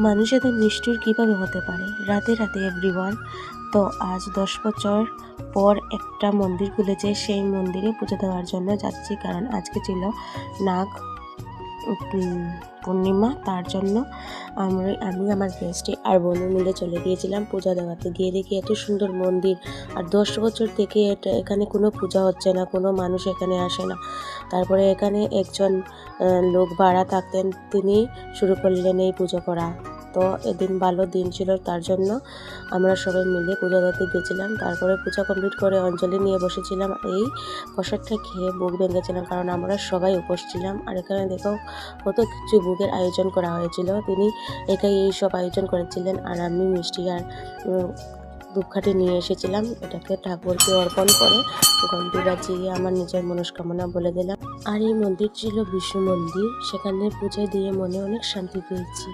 মানুষ এত নিষ্ঠুর কীভাবে হতে পারে। রাতে রাতে এভরিওয়ান, তো আজ 10 বছর পর একটা মন্দির খুলেছে, সেই মন্দিরে পুজো দেওয়ার জন্য যাচ্ছি, কারণ আজকে ছিল নাগ পূর্ণিমা। তার জন্য আমি আমার গেস্টে আর বোনও মিলে চলে গিয়েছিলাম পূজা দেওয়াতে। গিয়ে দেখি এত সুন্দর মন্দির, আর 10 বছর থেকে এখানে কোনো পূজা হচ্ছে না, কোনো মানুষ এখানে আসে না। তারপরে এখানে একজন লোক ভাড়া থাকতেন, তিনি শুরু করলেন এই পুজো করা। তো এদিন ভালো দিন ছিল, তার জন্য আমরা সবাই মিলে পূজা দিতে গেছিলাম। তারপরে পূজা কমপ্লিট করে অঞ্জলি নিয়ে বসেছিলাম। এই প্রসাদটা খেয়ে বুক ভেঙেছিলাম, কারণ আমরা সবাই উপোস ছিলাম। আর এখানে দেখো কত কিছু ভোগের আয়োজন করা হয়েছিল, তিনি একাই এই সব আয়োজন করেছিলেন। আর আমি মিষ্টি আর ধূপকাঠি নিয়ে এসেছিলাম, এটাকে ঠাকুরকে অর্পণ করে ঘন্টি বাজিয়ে আমার নিজের মনস্কামনা বলে দিলাম। আর এই মন্দির ছিল বিষ্ণু মন্দির, সেখানে পুজো দিয়ে মনে অনেক শান্তি পেয়েছি।